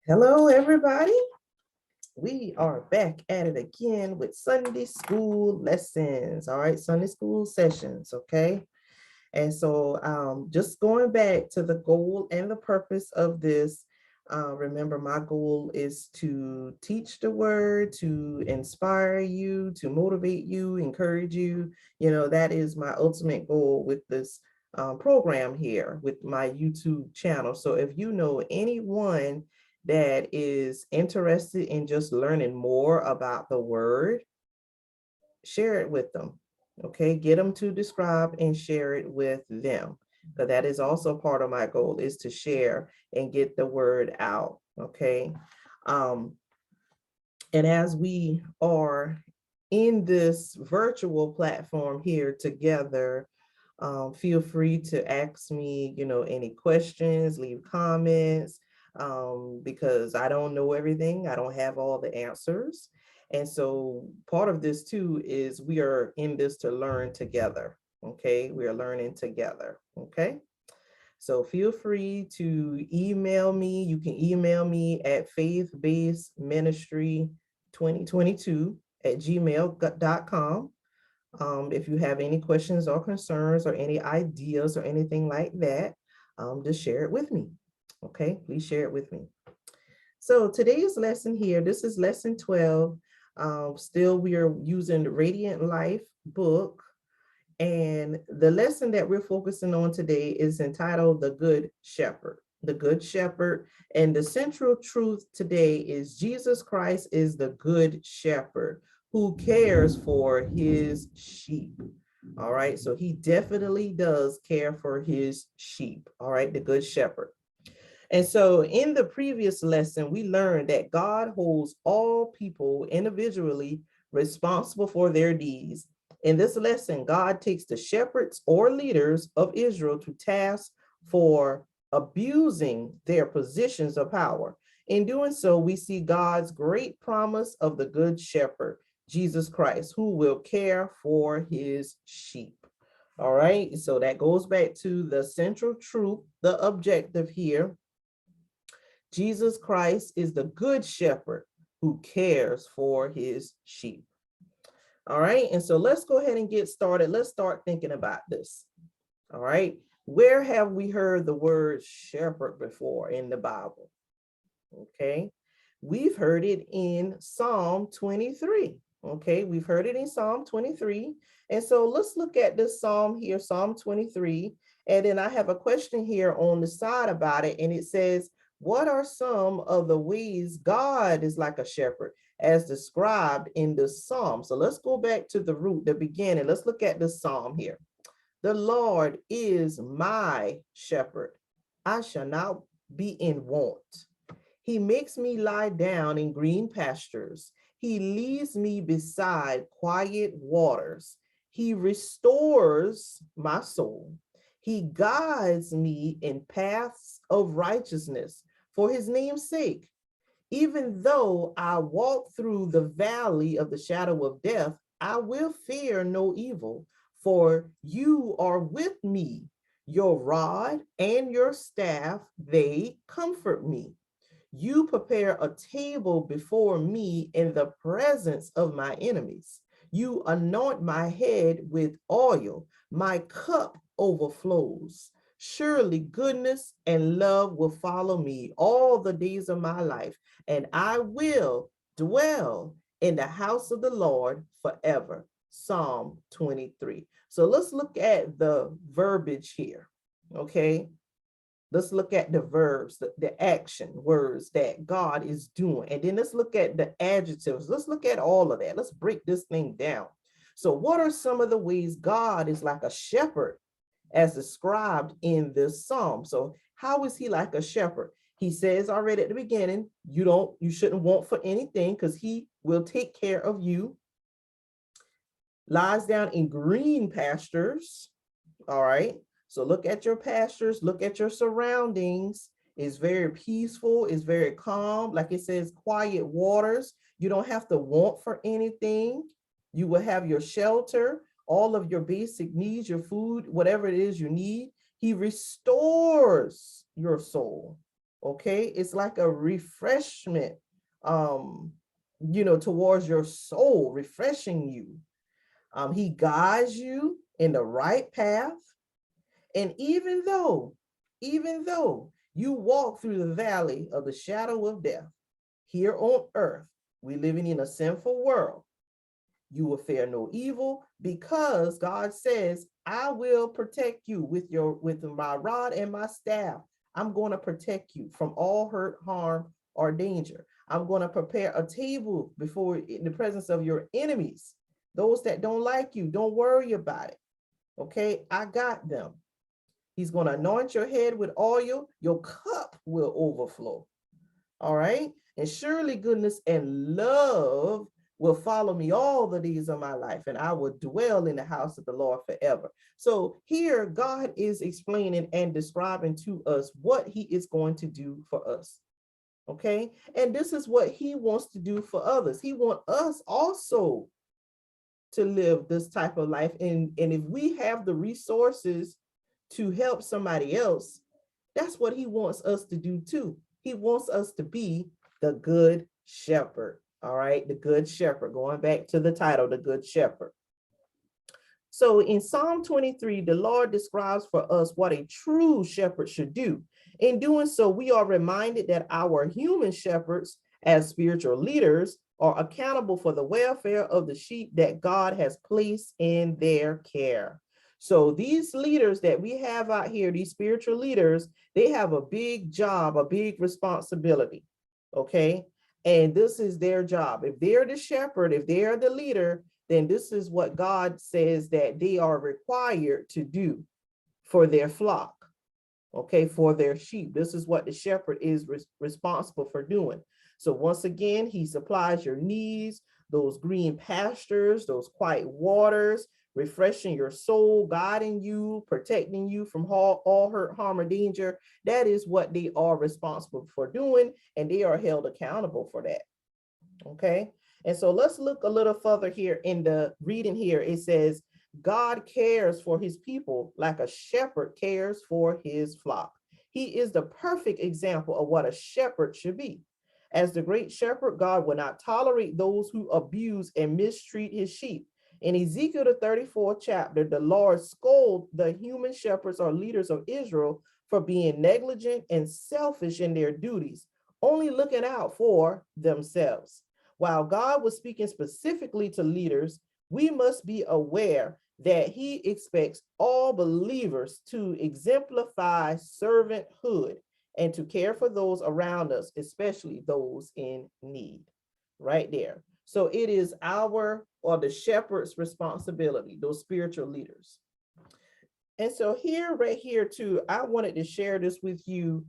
Hello, everybody. We are back at it again with Sunday school lessons. All right, Sunday school sessions. Okay. And so just going back to the goal and the purpose of this, remember my goal is to teach the word, to inspire you, to motivate you, encourage you. That is my ultimate goal with this program here with my YouTube channel. So if you know anyone that is interested in just learning more about the word, share it with them. Okay, get them to describe and share it with them. Because that is also part of my goal, is to share and get the word out. Okay. And as we are in this virtual platform here together, feel free to ask me, any questions, leave comments, because I don't know everything. I don't have all the answers. And so part of this too is we are in this to learn together. Okay, we are learning together. Okay. So feel free to email me. You can email me at faithbasedministry2022@gmail.com. If you have any questions or concerns or any ideas or anything like that, just share it with me. Okay, please share it with me. So today's lesson here, this is lesson 12. Still, we are using the Radiant Life book. And the lesson that we're focusing on today is entitled The Good Shepherd. The Good Shepherd. And the central truth today is Jesus Christ is the Good Shepherd who cares for his sheep. All right. So he definitely does care for his sheep. All right. The Good Shepherd. And so in the previous lesson, we learned that God holds all people individually responsible for their deeds. In this lesson, God takes the shepherds or leaders of Israel to task for abusing their positions of power. In doing so, we see God's great promise of the Good Shepherd, Jesus Christ, who will care for his sheep. All right, so that goes back to the central truth, the objective here. Jesus Christ is the Good Shepherd who cares for his sheep. All right, and so let's go ahead and get started. Let's start thinking about this. All right, where have we heard the word shepherd before in the Bible? Okay, we've heard it in Psalm 23. Okay, we've heard it in Psalm 23. And so let's look at this Psalm here, Psalm 23. And then I have a question here on the side about it. And it says, what are some of the ways God is like a shepherd as described in the Psalm? So let's go back to the root, the beginning. Let's look at the Psalm here. The Lord is my shepherd. I shall not be in want. He makes me lie down in green pastures. He leads me beside quiet waters. He restores my soul. He guides me in paths of righteousness for his name's sake. Even though I walk through the valley of the shadow of death, I will fear no evil, for you are with me. Your rod and your staff, they comfort me. You prepare a table before me in the presence of my enemies. You anoint my head with oil. My cup overflows. Surely goodness and love will follow me all the days of my life, and I will dwell in the house of the Lord forever. Psalm 23. So let's look at the verbiage here. Okay. Let's look at the verbs, the action words that God is doing. And then let's look at the adjectives. Let's look at all of that. Let's break this thing down. So what are some of the ways God is like a shepherd as described in this psalm? So how is he like a shepherd? He says already at the beginning, you shouldn't want for anything because he will take care of you. Lies down in green pastures. All right. So look at your pastures, look at your surroundings. It's very peaceful, it's very calm. Like it says, quiet waters. You don't have to want for anything. You will have your shelter, all of your basic needs, your food, whatever it is you need. He restores your soul. Okay, it's like a refreshment, um, towards your soul, refreshing you. He guides you in the right path. And even though you walk through the valley of the shadow of death, here on earth, we living in a sinful world, you will fear no evil, because God says, I will protect you with my rod and my staff. I'm going to protect you from all hurt, harm, or danger. I'm going to prepare a table before in the presence of your enemies. Those that don't like you, don't worry about it. Okay, I got them. He's going to anoint your head with oil. Your cup will overflow. All right. And surely goodness and love will follow me all the days of my life, and I will dwell in the house of the Lord forever. So here, God is explaining and describing to us what he is going to do for us. Okay. And this is what he wants to do for others. He wants us also to live this type of life. And if we have the resources to help somebody else, that's what he wants us to do too. He wants us to be the good shepherd. All right, the good shepherd, going back to the title, the good shepherd. So in Psalm 23, the Lord describes for us what a true shepherd should do. In doing so, we are reminded that our human shepherds, as spiritual leaders, are accountable for the welfare of the sheep that God has placed in their care. So these leaders that we have out here, these spiritual leaders, they have a big job, a big responsibility. Okay. And this is their job. If they're the shepherd, if they're the leader, then this is what God says that they are required to do for their flock, okay, for their sheep. This is what the shepherd is responsible for doing. So once again, he supplies your needs, those green pastures, those quiet waters, refreshing your soul, guiding you, protecting you from all hurt, harm, or danger. That is what they are responsible for doing, and they are held accountable for that. Okay. And so let's look a little further here in the reading here. It says, God cares for his people like a shepherd cares for his flock. He is the perfect example of what a shepherd should be. As the great shepherd, God will not tolerate those who abuse and mistreat his sheep. In Ezekiel, the 34th chapter, the Lord scolded the human shepherds or leaders of Israel for being negligent and selfish in their duties, only looking out for themselves. While God was speaking specifically to leaders, we must be aware that he expects all believers to exemplify servanthood and to care for those around us, especially those in need. Right there. So it is our or the shepherd's responsibility, those spiritual leaders. And so here, right here too, I wanted to share this with you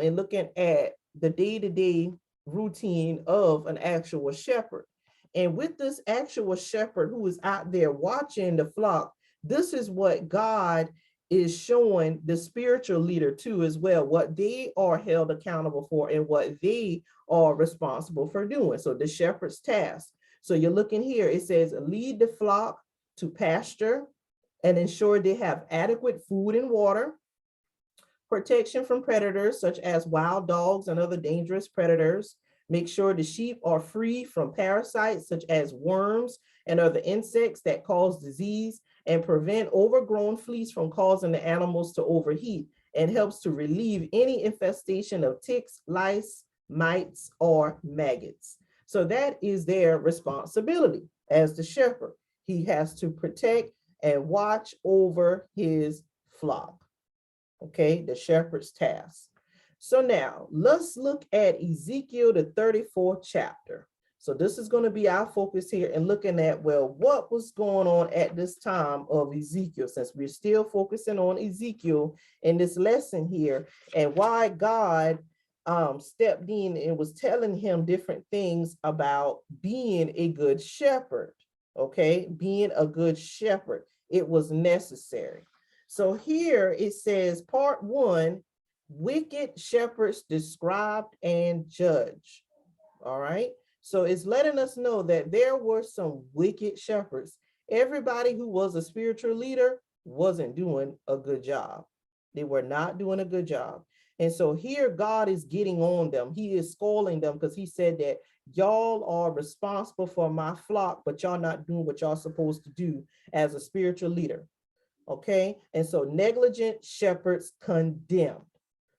in looking at the day-to-day routine of an actual shepherd. And with this actual shepherd who is out there watching the flock, this is what God is showing the spiritual leader too as well, what they are held accountable for and what they are responsible for doing. So the shepherd's task. So you're looking here, it says lead the flock to pasture and ensure they have adequate food and water, protection from predators such as wild dogs and other dangerous predators. Make sure the sheep are free from parasites such as worms and other insects that cause disease, and prevent overgrown fleas from causing the animals to overheat, and helps to relieve any infestation of ticks, lice, mites, or maggots. So that is their responsibility as the shepherd. He has to protect and watch over his flock. Okay, the shepherd's task. So now let's look at Ezekiel, the 34th chapter. So this is going to be our focus here and looking at, well, what was going on at this time of Ezekiel, since we're still focusing on Ezekiel in this lesson here, and why God stepped in and was telling him different things about being a good shepherd. Okay, being a good shepherd. It was necessary. So here it says, part one, wicked shepherds described and judged. All right. So it's letting us know that there were some wicked shepherds. Everybody who was a spiritual leader wasn't doing a good job. They were not doing a good job. And so here God is getting on them. He is scolding them because he said that y'all are responsible for my flock, but y'all not doing what y'all supposed to do as a spiritual leader. Okay. And so negligent shepherds condemned.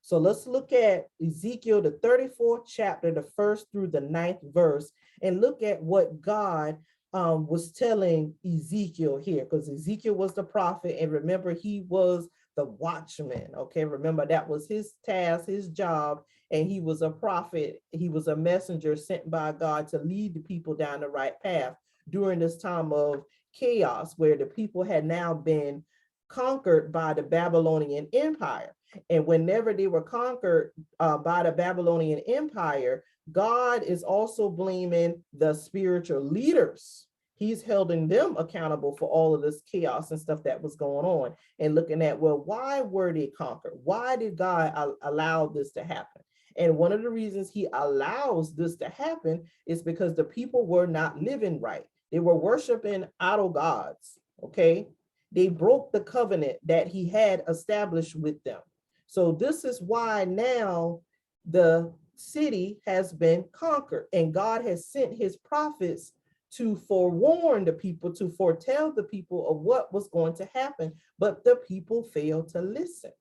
So let's look at Ezekiel, the 34th chapter, the 1st through the 9th verse, and look at what God was telling Ezekiel here, because Ezekiel was the prophet. And remember, he was the watchman. Okay. Remember, that was his task, his job. And he was a prophet. He was a messenger sent by God to lead the people down the right path during this time of chaos, where the people had now been conquered by the Babylonian Empire. And whenever they were conquered by the Babylonian Empire, God is also blaming the spiritual leaders. He's holding them accountable for all of this chaos and stuff that was going on, and looking at, well, why were they conquered? Why did God allow this to happen? And one of the reasons he allows this to happen is because the people were not living right. They were worshiping idol gods, okay? They broke the covenant that he had established with them. So this is why now the city has been conquered, and God has sent his prophets to forewarn the people, to foretell the people of what was going to happen, but the people failed to listen.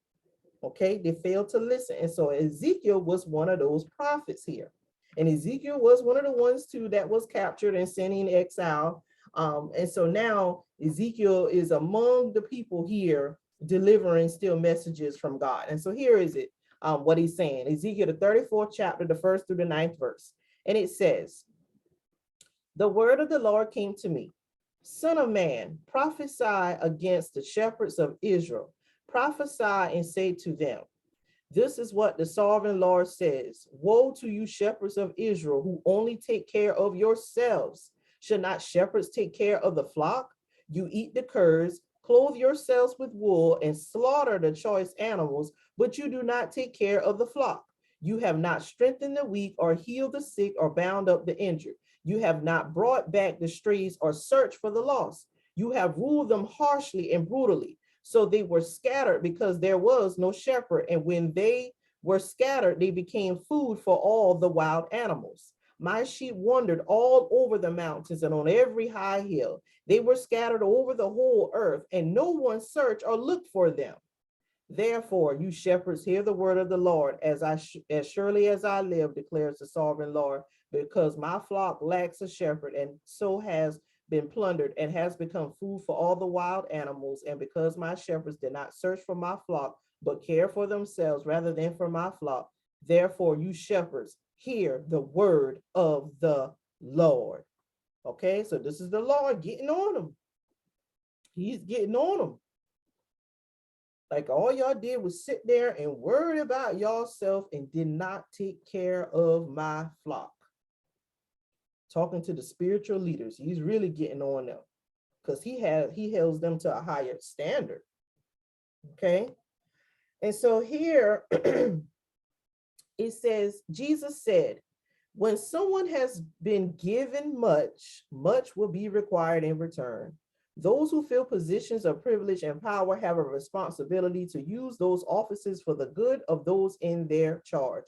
Okay, they failed to listen. And so Ezekiel was one of those prophets here. And Ezekiel was one of the ones too that was captured and sent in exile. And so now Ezekiel is among the people here delivering still messages from God. And so here is it, what he's saying. Ezekiel, the 34th chapter, the 1st through the 9th verse. And it says, the word of the Lord came to me. Son of man, prophesy against the shepherds of Israel. Prophesy and say to them, this is what the sovereign Lord says. Woe to you, shepherds of Israel, who only take care of yourselves. Should not shepherds take care of the flock? You eat the curds, clothe yourselves with wool, and slaughter the choice animals, but you do not take care of the flock. You have not strengthened the weak, or healed the sick, or bound up the injured. You have not brought back the strays, or searched for the lost. You have ruled them harshly and brutally. So they were scattered because there was no shepherd. And when they were scattered, they became food for all the wild animals. My sheep wandered all over the mountains and on every high hill. They were scattered over the whole earth, and no one searched or looked for them. Therefore, you shepherds, hear the word of the Lord. As surely as I live, declares the sovereign Lord, because my flock lacks a shepherd, and so has been plundered and has become food for all the wild animals, and because my shepherds did not search for my flock, but care for themselves rather than for my flock, therefore you shepherds, hear the word of the Lord. Okay, so this is the Lord getting on them. He's getting on them. Like all y'all did was sit there and worry about yourself and did not take care of my flock. Talking to the spiritual leaders, he's really getting on them because he holds them to a higher standard. Okay, and so here it says, Jesus said, when someone has been given much, much will be required in return. Those who fill positions of privilege and power have a responsibility to use those offices for the good of those in their charge.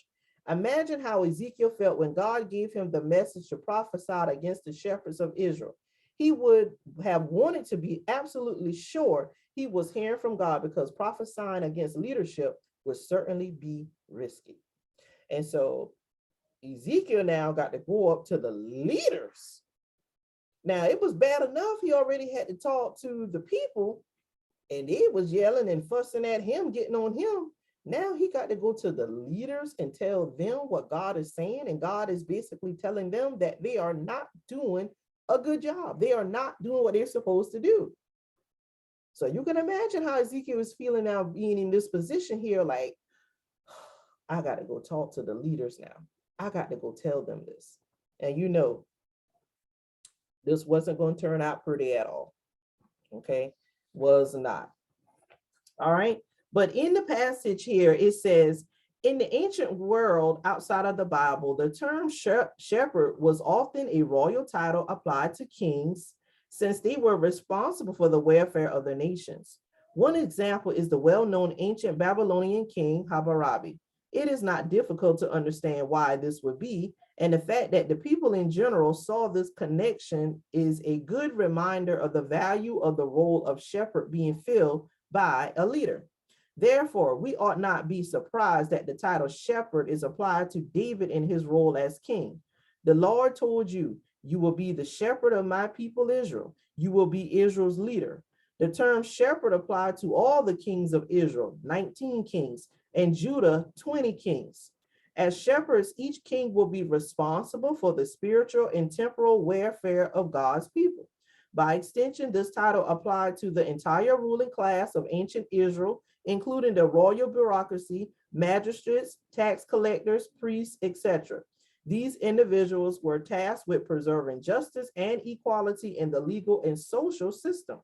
Imagine how Ezekiel felt when God gave him the message to prophesy against the shepherds of Israel. He would have wanted to be absolutely sure he was hearing from God, because prophesying against leadership would certainly be risky. And so Ezekiel now got to go up to the leaders. Now, it was bad enough he already had to talk to the people, and they was yelling and fussing at him, getting on him. Now he got to go to the leaders and tell them what God is saying, and God is basically telling them that they are not doing a good job. They are not doing what they're supposed to do. So you can imagine how Ezekiel is feeling now, being in this position here, like, I got to go talk to the leaders now. I got to go tell them this. And you know, this wasn't going to turn out pretty at all. Okay, was not. All right. But in the passage here, it says, in the ancient world outside of the Bible, the term shepherd was often a royal title applied to kings, since they were responsible for the welfare of the nations. One example is the well-known ancient Babylonian king Hammurabi. It is not difficult to understand why this would be, and the fact that the people in general saw this connection is a good reminder of the value of the role of shepherd being filled by a leader. Therefore, we ought not be surprised that the title shepherd is applied to David in his role as king. The Lord told you, you will be the shepherd of my people Israel. You will be Israel's leader. The term shepherd applied to all the kings of Israel, 19 kings, and Judah, 20 kings. As shepherds, each king will be responsible for the spiritual and temporal welfare of God's people. By extension, this title applied to the entire ruling class of ancient Israel, including the royal bureaucracy, magistrates, tax collectors, priests, etc. These individuals were tasked with preserving justice and equality in the legal and social system.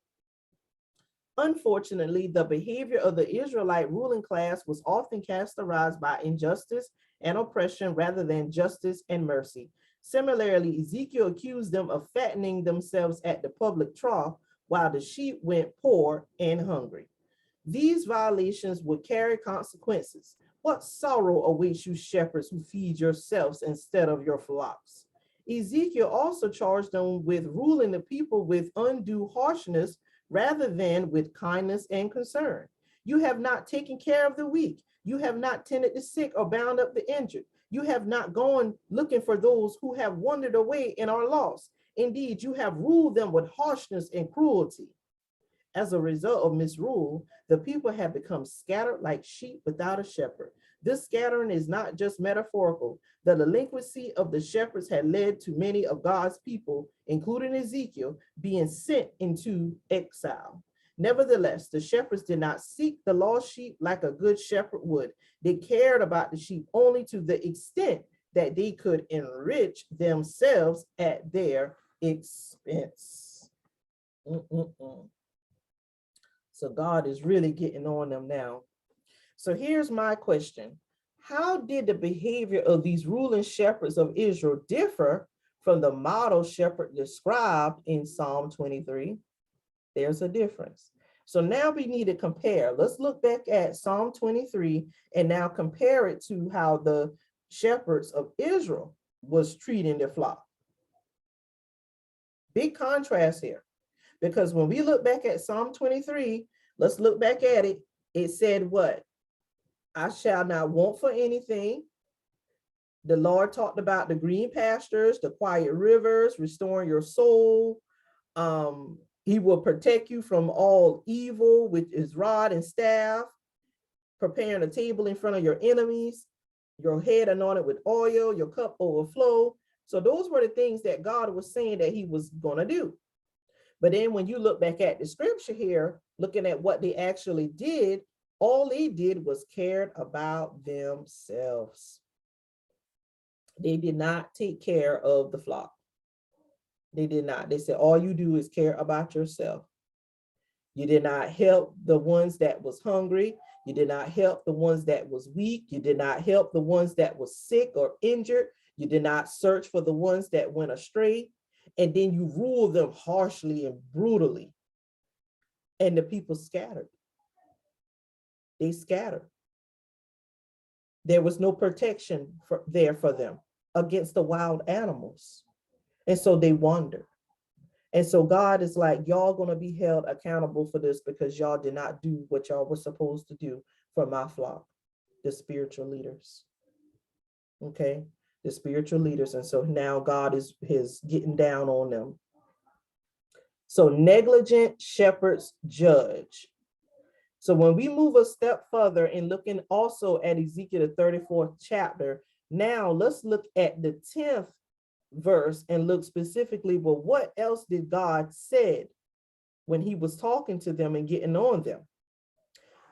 Unfortunately, the behavior of the Israelite ruling class was often characterized by injustice and oppression rather than justice and mercy. Similarly, Ezekiel accused them of fattening themselves at the public trough while the sheep went poor and hungry. These violations would carry consequences. What sorrow awaits you shepherds who feed yourselves instead of your flocks? Ezekiel also charged them with ruling the people with undue harshness rather than with kindness and concern. You have not taken care of the weak. You have not tended the sick or bound up the injured. You have not gone looking for those who have wandered away and are lost. Indeed, you have ruled them with harshness and cruelty. As a result of misrule, the people have become scattered like sheep without a shepherd. This scattering is not just metaphorical. The delinquency of the shepherds had led to many of God's people, including Ezekiel, being sent into exile. Nevertheless, the shepherds did not seek the lost sheep like a good shepherd would. They cared about the sheep only to the extent that they could enrich themselves at their expense. So God is really getting on them now. So here's my question. How did the behavior of these ruling shepherds of Israel differ from the model shepherd described in Psalm 23? There's a difference. So now we need to compare. Let's look back at Psalm 23 and now compare it to how the shepherds of Israel was treating their flock. Big contrast here, because when we look back at Psalm 23, let's look back at it. It said what? I shall not want for anything. The Lord talked about the green pastures, the quiet rivers, restoring your soul. He will protect you from all evil with his rod and staff, preparing a table in front of your enemies, your head anointed with oil, your cup overflow. So those were the things that God was saying that he was going to do. But then when you look back at the scripture here, looking at what they actually did, all they did was cared about themselves. They did not take care of the flock. They did not. They said, all you do is care about yourself. You did not help the ones that was hungry. You did not help the ones that was weak. You did not help the ones that was sick or injured. You did not search for the ones that went astray. And then you ruled them harshly and brutally. And the people scattered. They scattered. There was no protection there for them against the wild animals. And so they wandered. And so God is like, y'all gonna be held accountable for this because y'all did not do what y'all were supposed to do for my flock, the spiritual leaders. Okay, the spiritual leaders. And so now God is getting down on them. So negligent shepherds judge. So when we move a step further and looking also at Ezekiel, the 34th chapter, now let's look at the 10th verse and look specifically, well, what else did God said when he was talking to them and getting on them?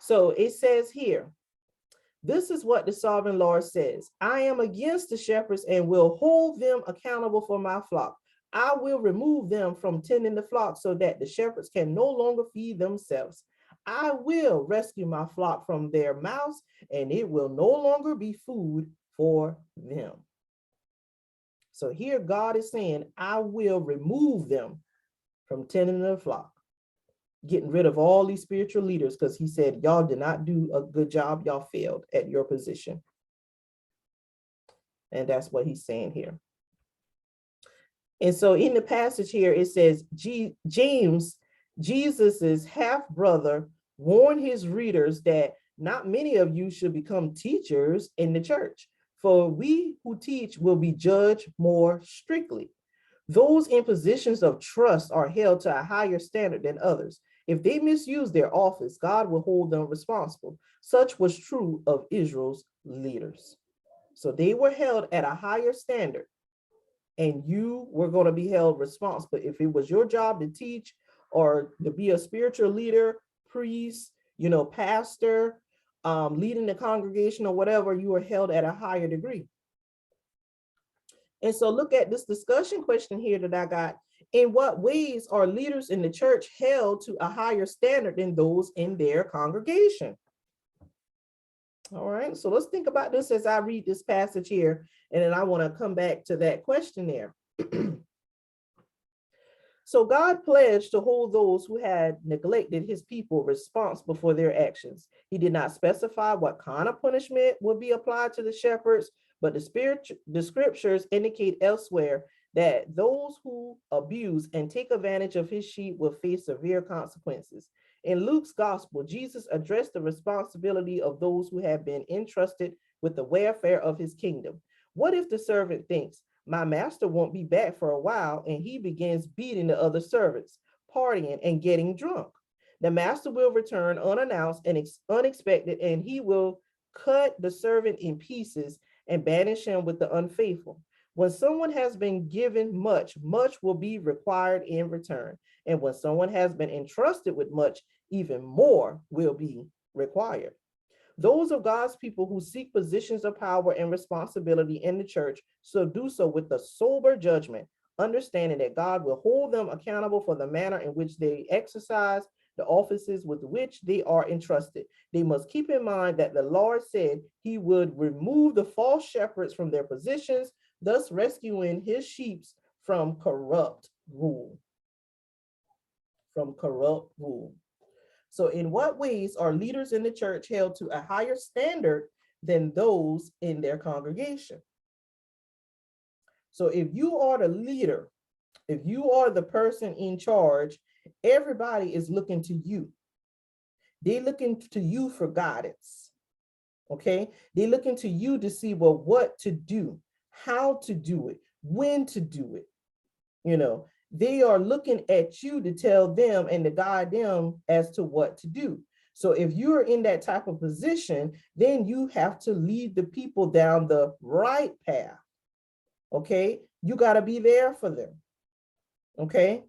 So it says here, this is what the sovereign Lord says. I am against the shepherds and will hold them accountable for my flock. I will remove them from tending the flock so that the shepherds can no longer feed themselves. I will rescue my flock from their mouths, and it will no longer be food for them. So here God is saying, I will remove them from tending the flock, getting rid of all these spiritual leaders, because he said, y'all did not do a good job. Y'all failed at your position. And that's what he's saying here. And so in the passage here, it says, James, Jesus's half brother, warned his readers that not many of you should become teachers in the church, for we who teach will be judged more strictly. Those in positions of trust are held to a higher standard than others. If they misuse their office, God will hold them responsible. Such was true of Israel's leaders. So they were held at a higher standard, and you were going to be held responsible. If it was your job to teach or to be a spiritual leader, priest, pastor, leading the congregation or whatever, you were held at a higher degree. And so look at this discussion question here that I got. In what ways are leaders in the church held to a higher standard than those in their congregation? All right, so let's think about this as I read this passage here, and then I want to come back to that question there. So God pledged to hold those who had neglected his people responsible for their actions. He did not specify what kind of punishment would be applied to the shepherds, but the scriptures indicate elsewhere that those who abuse and take advantage of his sheep will face severe consequences. In Luke's gospel, Jesus addressed the responsibility of those who have been entrusted with the welfare of his kingdom. What if the servant thinks, my master won't be back for a while, and he begins beating the other servants, partying, and getting drunk? The master will return unannounced and unexpected, and he will cut the servant in pieces and banish him with the unfaithful. When someone has been given much, much will be required in return. And when someone has been entrusted with much, even more will be required. Those of God's people who seek positions of power and responsibility in the church should do so with a sober judgment, understanding that God will hold them accountable for the manner in which they exercise the offices with which they are entrusted. They must keep in mind that the Lord said he would remove the false shepherds from their positions, thus rescuing his sheep from corrupt rule. So in what ways are leaders in the church held to a higher standard than those in their congregation? So if you are the leader, if you are the person in charge, everybody is looking to you. They're looking to you for guidance. Okay? They're looking to you to see, well, what to do, how to do it, when to do it. They are looking at you to tell them and to guide them as to what to do. So if you're in that type of position, then you have to lead the people down the right path. Okay, you got to be there for them. Okay,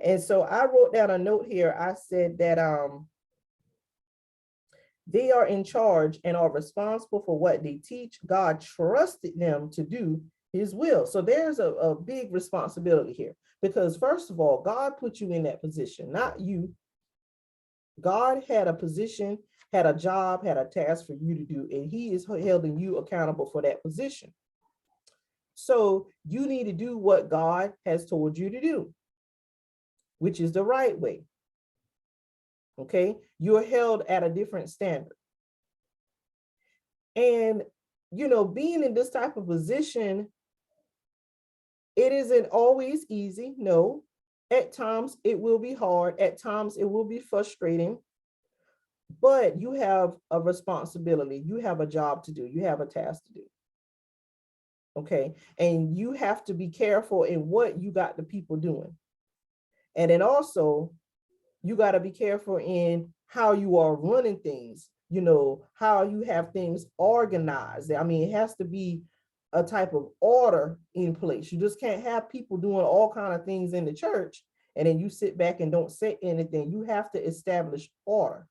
and so I wrote down a note here. I said that they are in charge and are responsible for what they teach. God trusted them to do his will. So there's a big responsibility here, because first of all, God put you in that position, not you. God had a position, had a job, had a task for you to do, and he is holding you accountable for that position. So you need to do what God has told you to do, which is the right way. Okay, you're held at a different standard. And, being in this type of position, it isn't always easy. No, at times it will be hard. At times it will be frustrating, but you have a responsibility. You have a job to do. You have a task to do. Okay, and you have to be careful in what you got the people doing. And then also, you got to be careful in how you are running things, how you have things organized. I mean, it has to be a type of order in place. You just can't have people doing all kinds of things in the church and then you sit back and don't say anything. You have to establish order.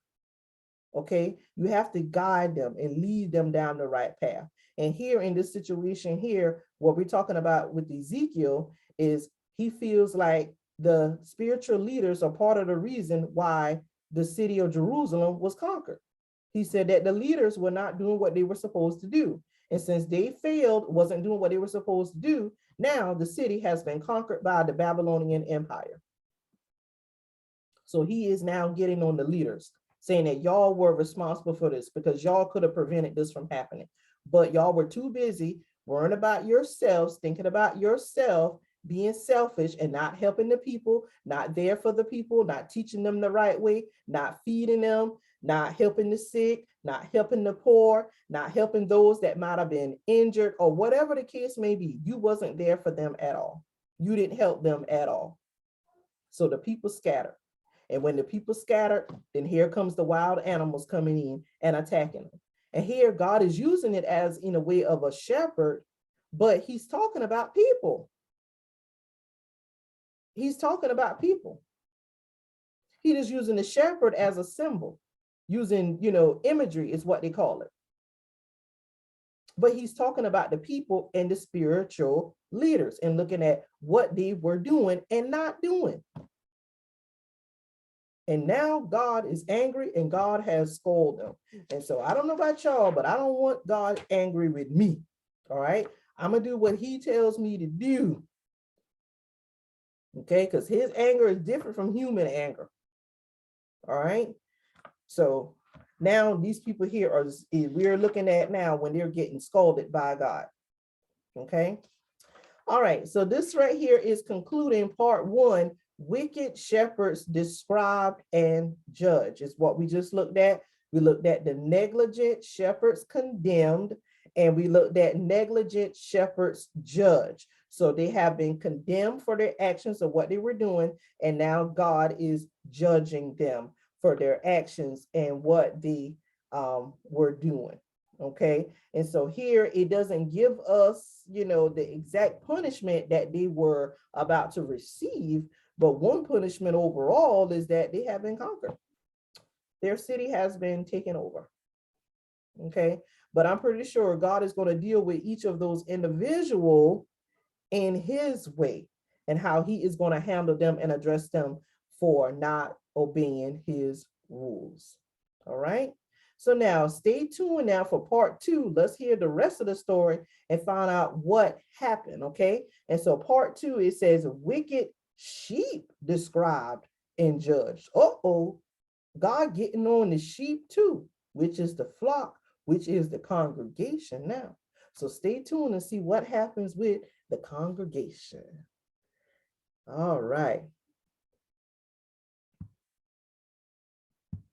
Okay, you have to guide them and lead them down the right path. And here in this situation here, what we're talking about with Ezekiel is he feels like the spiritual leaders are part of the reason why the city of Jerusalem was conquered. He said that the leaders were not doing what they were supposed to do. And since they failed, wasn't doing what they were supposed to do, now the city has been conquered by the Babylonian Empire. So he is now getting on the leaders, saying that y'all were responsible for this because y'all could have prevented this from happening. but y'all were too busy worrying about yourselves, thinking about yourself, being selfish and not helping the people, not there for the people, not teaching them the right way, not feeding them, not helping the sick, not helping the poor, not helping those that might have been injured or whatever the case may be. You wasn't there for them at all. You didn't help them at all. So the people scattered. And when the people scattered, then here comes the wild animals coming in and attacking them. And here God is using it as in a way of a shepherd, but he's talking about people. He's talking about people. He is using the shepherd as a symbol, using, imagery is what they call it. But he's talking about the people and the spiritual leaders and looking at what they were doing and not doing. And now God is angry and God has scolded them. And so I don't know about y'all, but I don't want God angry with me. All right. I'm going to do what he tells me to do. Okay. Because his anger is different from human anger. All right. So now these people here are, we're looking at now when they're getting scolded by God. Okay. All right. So this right here is concluding part 1. Wicked shepherds described and judged is what we just looked at. We looked at the negligent shepherds condemned, and we looked at negligent shepherds judged. So they have been condemned for their actions of what they were doing, and now God is judging them for their actions and what they were doing. Okay, and so here it doesn't give us, the exact punishment that they were about to receive. But one punishment overall is that they have been conquered. Their city has been taken over. Okay. But I'm pretty sure God is going to deal with each of those individual in his way and how he is going to handle them and address them for not obeying his rules. All right. So now stay tuned now for part 2. Let's hear the rest of the story and find out what happened. Okay. And so part 2, it says wicked sheep described and judged. God getting on the sheep too, which is the flock, which is the congregation now. So stay tuned and see what happens with the congregation. All right.